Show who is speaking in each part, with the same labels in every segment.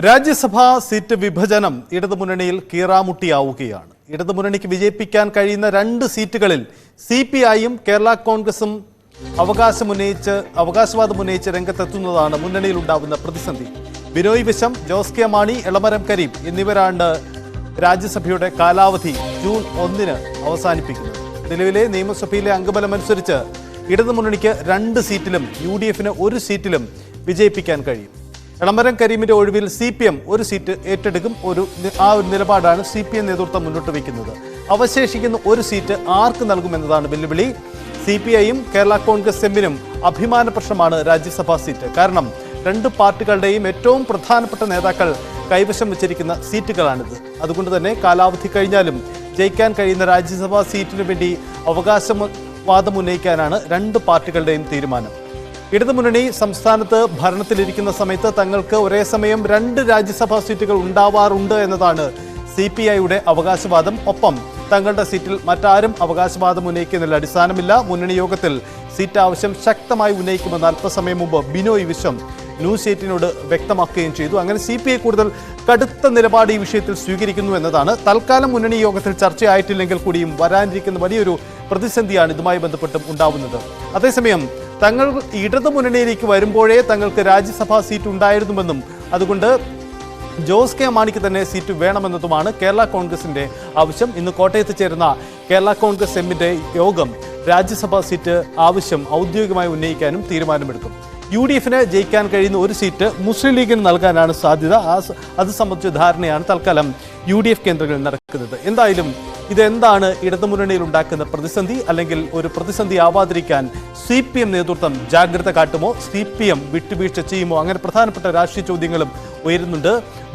Speaker 1: രാജ്യസഭാ seat വിഭജനം ഇടതുമുന്നണിയിൽ കീറാമുട്ടിയാവുകയാണ്. ഇടതുമുന്നണിക്ക് വിജയിപ്പിക്കാൻ കഴിയുന്ന 2 സീറ്റുകളിൽ CPIയും കേരള കോൺഗ്രസും അവകാശവാദം ഉന്നയിച്ച് രംഗത്തെത്തുന്നതാണ് മുന്നണിയിൽ ഉണ്ടാവുന്ന പ്രതിസന്ധി. ബിനോയ് വിശ്വം, ജോസ് കെ മാണി, എളമരം കരീം എന്നിവരാണ് രാജ്യസഭയുടെ കാലാവധി ജൂൺ 1 അവസാനിപ്പിക്കുന്നത്. നിലവിലെ നിയമസഭയിലെ അംഗബലമനുസരിച്ച് ഇടതുമുന്നണിക്ക് 2 സീറ്റിലും UDFന് 1 സീറ്റിലും വിജയിപ്പിക്കാൻ കഴിയും. എളമരം കരീമിന്റെ ഒഴിവിൽ CPM 1 സീറ്റ് ഏറ്റെടുക്കും. ആ ഒരു നിലപാടാണ് CPM നേതൃത്വം മുന്നോട്ട് വയ്ക്കുന്നത്. അവശേഷിക്കുന്ന 1 സീറ്റ് ആർക്ക് നൽകുമെന്നതാണ് വെല്ലുവിളി. CPIയും കേരള കോൺഗ്രസ് എമ്മിനും അഭിമാന പ്രശ്നമാണ് രാജ്യസഭാ സീറ്റ്. കാരണം 2 പാർട്ടികളുടെയും ഏറ്റവും പ്രധാനപ്പെട്ട നേതാക്കൾ കൈവശം വെച്ചിരിക്കുന്ന സീറ്റുകളാണിത്. അതുകൊണ്ട് തന്നെ കാലാവധി കഴിഞ്ഞാലും ജയിക്കാൻ കഴിയുന്ന രാജ്യസഭാ സീറ്റിനു വേണ്ടി അവകാശവാദം ഉന്നയിക്കാനാണ് 2 പാർട്ടികളുടെയും തീരുമാനം. ഇടതുമുന്നണി സംസ്ഥാനത്ത് ഭരണത്തിലിരിക്കുന്ന സമയത്ത് തങ്ങൾക്ക് ഒരേ സമയം 2 രാജ്യസഭാ സീറ്റുകൾ ഉണ്ടാവാറുണ്ട് എന്നതാണ് CPIയുടെ അവകാശവാദം. ഒപ്പം തങ്ങളുടെ സീറ്റിൽ മറ്റാരും അവകാശവാദം ഉന്നയിക്കുന്നതിൽ അടിസ്ഥാനമില്ല. മുന്നണി യോഗത്തിൽ സീറ്റ് ആവശ്യം ശക്തമായി ഉന്നയിക്കുമെന്ന് അല്പസമയം മുമ്പ് ബിനോയ് വിശ്വം ന്യൂസ് 8നോട് വ്യക്തമാക്കുകയും ചെയ്തു. അങ്ങനെ CPI കൂടുതൽ കടുത്ത നിലപാട് ഈ വിഷയത്തിൽ സ്വീകരിക്കുന്നു എന്നതാണ്. തൽക്കാലം മുന്നണി യോഗത്തിൽ ചർച്ചയായിട്ടില്ലെങ്കിൽ കൂടിയും വരാനിരിക്കുന്ന വലിയൊരു പ്രതിസന്ധിയാണ് ഇതുമായി ബന്ധപ്പെട്ടും ഉണ്ടാവുന്നത്. അതേസമയം തങ്ങൾ ഇടതുമുന്നണിയിലേക്ക് വരുമ്പോഴേ തങ്ങൾക്ക് രാജ്യസഭാ സീറ്റ് ഉണ്ടായിരുന്നുവെന്നും അതുകൊണ്ട് ജോസ് കെ മാണിക്ക് തന്നെ സീറ്റ് വേണമെന്നതുമാണ് കേരള കോൺഗ്രസിന്റെ ആവശ്യം. ഇന്ന് കോട്ടയത്ത് ചേരുന്ന കേരള കോൺഗ്രസ് എമ്മിന്റെ യോഗം രാജ്യസഭാ സീറ്റ് ആവശ്യം ഔദ്യോഗികമായി ഉന്നയിക്കാനും തീരുമാനമെടുക്കും. UDFന് ജയിക്കാൻ കഴിയുന്ന 1 സീറ്റ് മുസ്ലിം ലീഗിന് നൽകാനാണ് സാധ്യത. അത് സംബന്ധിച്ച ധാരണയാണ് തൽക്കാലം UDF കേന്ദ്രങ്ങളിൽ നടക്കുന്നത്. എന്തായാലും ഇതെന്താണ് ഇടതുമുന്നണിയിൽ ഉണ്ടാക്കുന്ന പ്രതിസന്ധി, അല്ലെങ്കിൽ ഒരു പ്രതിസന്ധി ആവാതിരിക്കാൻ CPM നേതൃത്വം ജാഗ്രത കാട്ടുമോ, CPM വിട്ടുവീഴ്ച ചെയ്യുമോ, അങ്ങനെ പ്രധാനപ്പെട്ട രാഷ്ട്രീയ ചോദ്യങ്ങളും ഉയരുന്നുണ്ട്.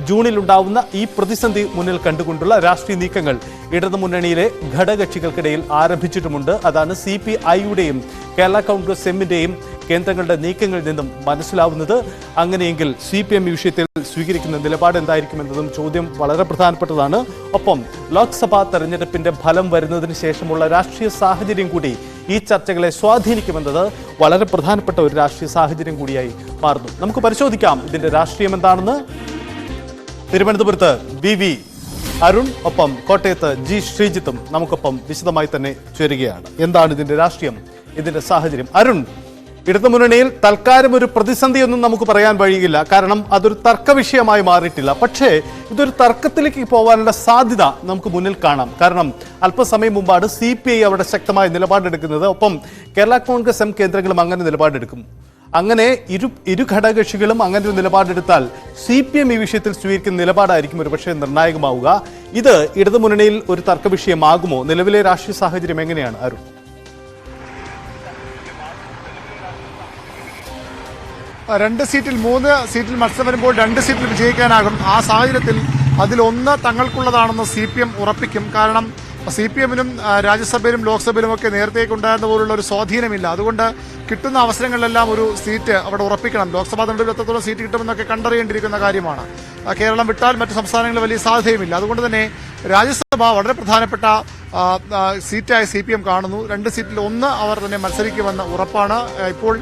Speaker 1: ജൂണിൽ ഉണ്ടാവുന്ന ഈ പ്രതിസന്ധി മുന്നിൽ കണ്ടുകൊണ്ടുള്ള രാഷ്ട്രീയ നീക്കങ്ങൾ ഇടതുമുന്നണിയിലെ ഘടകകക്ഷികൾക്കിടയിൽ ആരംഭിച്ചിട്ടുമുണ്ട്. അതാണ് CPIയുടെയും കേരള കോൺഗ്രസ് എമ്മിന്റെയും കേന്ദ്രങ്ങളുടെ നീക്കങ്ങളിൽ നിന്നും മനസ്സിലാവുന്നത്. അങ്ങനെയെങ്കിൽ CPM ഈ വിഷയത്തിൽ സ്വീകരിക്കുന്ന നിലപാട് എന്തായിരിക്കുമെന്നതും ചോദ്യം വളരെ പ്രധാനപ്പെട്ടതാണ്. ഒപ്പം ലോക്സഭാ തെരഞ്ഞെടുപ്പിന്റെ ഫലം വരുന്നതിന് ശേഷമുള്ള രാഷ്ട്രീയ സാഹചര്യം കൂടി ഈ ചർച്ചകളെ സ്വാധീനിക്കുമെന്നത് വളരെ പ്രധാനപ്പെട്ട ഒരു രാഷ്ട്രീയ സാഹചര്യം കൂടിയായി മാറുന്നു. നമുക്ക് പരിശോധിക്കാം ഇതിന്റെ രാഷ്ട്രീയം എന്താണെന്ന്. തിരുവനന്തപുരത്ത് VV അരുൺ, ഒപ്പം കോട്ടയത്ത് G ശ്രീജിത്തും നമുക്കൊപ്പം വിശദമായി തന്നെ ചേരുകയാണ്. എന്താണ് ഇതിന്റെ രാഷ്ട്രീയം, ഇതിന്റെ സാഹചര്യം? അരുൺ, ഇടതുമുന്നണിയിൽ തൽക്കാലം ഒരു പ്രതിസന്ധിയൊന്നും നമുക്ക് പറയാൻ വഴിയില്ല. കാരണം അതൊരു തർക്ക വിഷയമായി മാറിയിട്ടില്ല. പക്ഷേ ഇതൊരു തർക്കത്തിലേക്ക് പോകാനുള്ള സാധ്യത നമുക്ക് മുന്നിൽ കാണാം. കാരണം അല്പസമയം മുമ്പാണ് CPI അവിടെ ശക്തമായ നിലപാടെടുക്കുന്നത്. ഒപ്പം കേരള കോൺഗ്രസ് എം കേന്ദ്രങ്ങളും അങ്ങനെ നിലപാടെടുക്കും. അങ്ങനെ ഇരു ഘടകകക്ഷികളും അങ്ങനെ ഒരു നിലപാടെടുത്താൽ CPM ഈ വിഷയത്തിൽ സ്വീകരിക്കുന്ന നിലപാടായിരിക്കും ഒരുപക്ഷെ നിർണായകമാവുക. ഇത് ഇടതുമുന്നണിയിൽ ഒരു തർക്ക വിഷയമാകുമോ? നിലവിലെ രാഷ്ട്രീയ സാഹചര്യം എങ്ങനെയാണ് അരുൺ?
Speaker 2: 2 സീറ്റിൽ 3 സീറ്റിൽ മത്സരം വരുമ്പോൾ 2 സീറ്റിൽ വിജയിക്കാനാകും. ആ സാഹചര്യത്തിൽ അതിലൊന്ന് തങ്ങൾക്കുള്ളതാണെന്ന് CPM ഉറപ്പിക്കും. കാരണം CPMനും രാജ്യസഭയിലും ലോക്സഭയിലും ഒക്കെ നേരത്തേക്കുണ്ടായിരുന്ന പോലുള്ള ഒരു സ്വാധീനമില്ല. അതുകൊണ്ട് കിട്ടുന്ന അവസരങ്ങളിലെല്ലാം ഒരു സീറ്റ് അവിടെ ഉറപ്പിക്കണം. ലോക്സഭാ തെരഞ്ഞെടുപ്പിൽ എത്രത്തോളം സീറ്റ് കിട്ടുമെന്നൊക്കെ കണ്ടറിയേണ്ടിയിരിക്കുന്ന കാര്യമാണ്. കേരളം വിട്ടാൽ മറ്റ് സംസ്ഥാനങ്ങളിൽ വലിയ സാധ്യതയുമില്ല. അതുകൊണ്ട് തന്നെ രാജ്യസഭ വളരെ പ്രധാനപ്പെട്ട സീറ്റായി CPM കാണുന്നു. 2 സീറ്റിൽ 1 അവർ തന്നെ മത്സരിക്കുമെന്ന് ഉറപ്പാണ്. ഇപ്പോൾ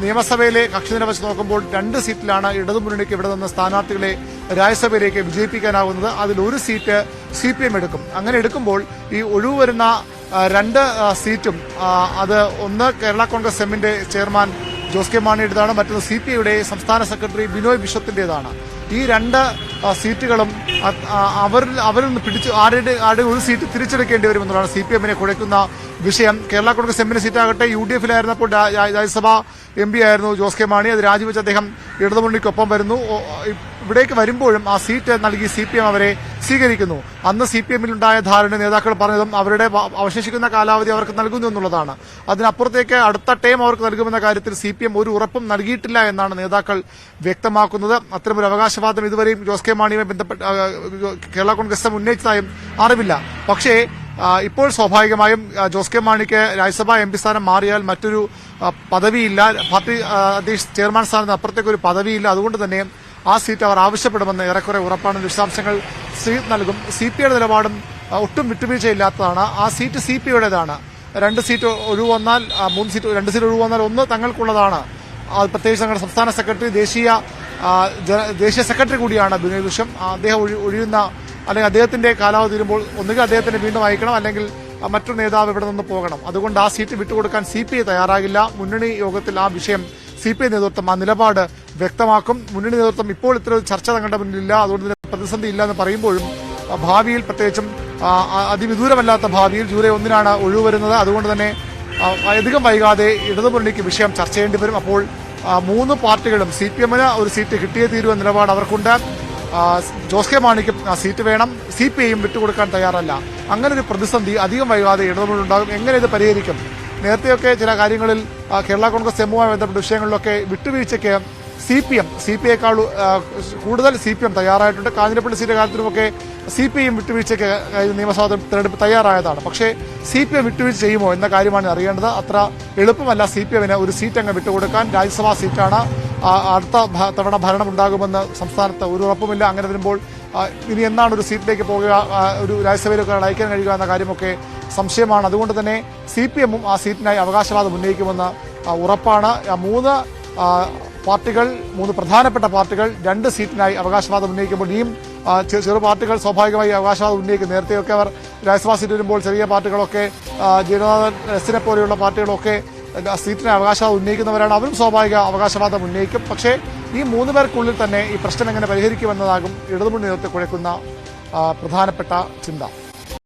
Speaker 2: നിയമസഭയിലെ കക്ഷിനില വെച്ച് നോക്കുമ്പോൾ 2 സീറ്റിലാണ് ഇടതുമുന്നണിക്ക് ഇവിടെ നിന്ന് സ്ഥാനാർത്ഥികളെ രാജ്യസഭയിലേക്ക് വിജയിപ്പിക്കാനാകുന്നത്. അതിൽ 1 സീറ്റ് CPM എടുക്കും. അങ്ങനെ എടുക്കുമ്പോൾ ഈ ഒഴിവ് വരുന്ന 2 സീറ്റും അത് ഒന്ന് കേരള കോൺഗ്രസ് എമ്മിന്റെ ചെയർമാൻ ജോസ് കെ മാണിയുടേതാണ്, മറ്റൊന്ന് CPIയുടെ സംസ്ഥാന സെക്രട്ടറി ബിനോയ് വിശ്വത്തിൻ്റെതാണ്. ഈ 2 സീറ്റുകളും അവരിൽ നിന്ന് പിടിച്ച് ആരുടെ 1 സീറ്റ് തിരിച്ചെടുക്കേണ്ടി വരുമെന്നുള്ളതാണ് CPMനെ കുഴയ്ക്കുന്ന വിഷയം. കേരള കോൺഗ്രസ് എമ്മിന്റെ സീറ്റാകട്ടെ UDFിലായിരുന്നപ്പോൾ രാജ്യസഭാ MP ആയിരുന്നു ജോസ് കെ മാണി. അത് രാജിവെച്ച് അദ്ദേഹം ഇടതുമുന്നണിക്കൊപ്പം വരുന്നു. ഇവിടേക്ക് വരുമ്പോഴും ആ സീറ്റ് നൽകി CPM അവരെ സ്വീകരിക്കുന്നു. അന്ന് CPMലുണ്ടായ ധാരണ നേതാക്കൾ പറഞ്ഞതും അവരുടെ അവശേഷിക്കുന്ന കാലാവധി അവർക്ക് നൽകുന്നു എന്നുള്ളതാണ്. അതിനപ്പുറത്തേക്ക് അടുത്ത ടേം അവർക്ക് നൽകുമെന്ന കാര്യത്തിൽ CPM ഒരു ഉറപ്പും നൽകിയിട്ടില്ല എന്നാണ് നേതാക്കൾ വ്യക്തമാക്കുന്നത്. അത്തരമൊരു അവകാശവാദം ഇതുവരെയും ജോസ് കെ മാണിയുമായി ബന്ധപ്പെട്ട് കേരള കോൺഗ്രസ് ഉന്നയിച്ചതായും അറിവില്ല. പക്ഷേ ഇപ്പോൾ സ്വാഭാവികമായും ജോസ് കെ മാണിക്ക് രാജ്യസഭാ MP സ്ഥാനം മാറിയാൽ മറ്റൊരു പദവിയില്ല. പാർട്ടി ചെയർമാൻ സ്ഥാനത്ത് അപ്പുറത്തേക്ക് ഒരു പദവിയില്ല. അതുകൊണ്ട് തന്നെ ആ സീറ്റ് അവർ ആവശ്യപ്പെടുമെന്ന് ഏറെക്കുറെ ഉറപ്പാണ്. വിശദാംശങ്ങൾ ശ്രീജിത്ത് നൽകും. CPIയുടെ നിലപാടും ഒട്ടും വിട്ടുവീഴ്ചയില്ലാത്തതാണ്. ആ സീറ്റ് CPIയുടേതാണ്. 2 സീറ്റ് ഒഴിവ് വന്നാൽ 2 സീറ്റ് ഒഴിവ് വന്നാൽ 1 തങ്ങൾക്കുള്ളതാണ്. പ്രത്യേകിച്ച് ഞങ്ങളുടെ സംസ്ഥാന സെക്രട്ടറി ദേശീയ ദേശീയ സെക്രട്ടറി കൂടിയാണ് ബിനോയ് വിശ്വം. അദ്ദേഹം ഒഴിയുന്ന അല്ലെങ്കിൽ അദ്ദേഹത്തിന്റെ കാലാവധി തീരുമ്പോൾ ഒന്നുകിൽ അദ്ദേഹത്തിന് വീണ്ടും അയക്കണം, അല്ലെങ്കിൽ മറ്റൊരു നേതാവ് ഇവിടെ നിന്ന് പോകണം. അതുകൊണ്ട് ആ സീറ്റ് വിട്ടുകൊടുക്കാൻ CPI തയ്യാറാകില്ല. മുന്നണി യോഗത്തിൽ ആ വിഷയം CPI നേതൃത്വം ആ നിലപാട് വ്യക്തമാക്കും. മുന്നണി നേതൃത്വം ഇപ്പോൾ ഇത്തരം ചർച്ച തങ്ങളുടെ മുന്നിലില്ല, അതുകൊണ്ട് തന്നെ പ്രതിസന്ധി ഇല്ല എന്ന് പറയുമ്പോഴും ഭാവിയിൽ, പ്രത്യേകിച്ചും അതിവിദൂരമല്ലാത്ത ഭാവിയിൽ ജൂലൈ 1 ഒഴിവ് വരുന്നത്. അതുകൊണ്ട് തന്നെ അധികം വൈകാതെ ഇടതുമുന്നണിക്ക് വിഷയം ചർച്ച ചെയ്യേണ്ടി വരും. അപ്പോൾ 3 പാർട്ടികളും CPM-ന് ഒരു സീറ്റ് കിട്ടിയേ തീരുവ നിലപാട് അവർക്കുണ്ട്. ജോസ് കെ മാണിക്കും സീറ്റ് വേണം. CPI-യും വിട്ടുകൊടുക്കാൻ തയ്യാറല്ല. അങ്ങനെ ഒരു പ്രതിസന്ധി അധികം വൈകാതെ ഇടതുമുന്നണിയുണ്ടാകും. എങ്ങനെ ഇത് പരിഹരിക്കും? നേരത്തെയൊക്കെ ചില കാര്യങ്ങളിൽ കേരള കോൺഗ്രസ് എമ്മുമായി ബന്ധപ്പെട്ട വിഷയങ്ങളിലൊക്കെ വിട്ടുവീഴ്ചയ്ക്ക് CPI-യേക്കാൾ കൂടുതൽ CPM തയ്യാറായിട്ടുണ്ട്. കാഞ്ഞിരപ്പള്ളി സീറ്റ് കാര്യത്തിലുമൊക്കെ CPI-യും വിട്ടുവീഴ്ചയ്ക്ക് നിയമസഭാ തെരഞ്ഞെടുപ്പ് തയ്യാറായതാണ്. പക്ഷേ CPM വിട്ടുവീഴ്ച ചെയ്യുമോ എന്ന കാര്യമാണ് അറിയേണ്ടത്. അത്ര എളുപ്പമല്ല CPM-ന് ഒരു സീറ്റ് അങ്ങ് വിട്ടുകൊടുക്കാൻ. രാജ്യസഭാ സീറ്റാണ്. അടുത്ത തവണ ഭരണം ഉണ്ടാകുമെന്ന് സംസ്ഥാനത്ത് ഒരു ഉറപ്പുമില്ല. അങ്ങനെ വരുമ്പോൾ ഇനി എന്നാണ് ഒരു സീറ്റിലേക്ക് പോകുക, ഒരു രാജ്യസഭയിലേക്ക് അയക്കാൻ കഴിയുക എന്ന കാര്യമൊക്കെ സംശയമാണ്. അതുകൊണ്ട് തന്നെ CPM-ഉം ആ സീറ്റിനായി അവകാശവാദം ഉന്നയിക്കുമെന്ന് ഉറപ്പാണ്. 3 പ്രധാനപ്പെട്ട പാർട്ടികൾ 2 സീറ്റിനായി അവകാശവാദം ഉന്നയിക്കുമ്പോൾ ഇനിയും ചെറു പാർട്ടികൾ സ്വാഭാവികമായി അവകാശവാദം ഉന്നയിക്കും. നേരത്തെയൊക്കെ അവർ രാജ്യസഭാ സീറ്റ് വരുമ്പോൾ ചെറിയ പാർട്ടികളൊക്കെ ജനതാദൾ എസിനെ പോലെയുള്ള പാർട്ടികളൊക്കെ സീറ്റിന് അവകാശവാദം ഉന്നയിക്കുന്നവരാണ്. അവരും സ്വാഭാവിക അവകാശവാദം ഉന്നയിക്കും. പക്ഷേ ഈ 3 പേർക്കുള്ളിൽ തന്നെ ഈ പ്രശ്നം എങ്ങനെ പരിഹരിക്കുമെന്നതാകും ഇടതുമുന്നണി നേതൃത്വത്തെ കുഴക്കുന്ന പ്രധാനപ്പെട്ട ചിന്ത.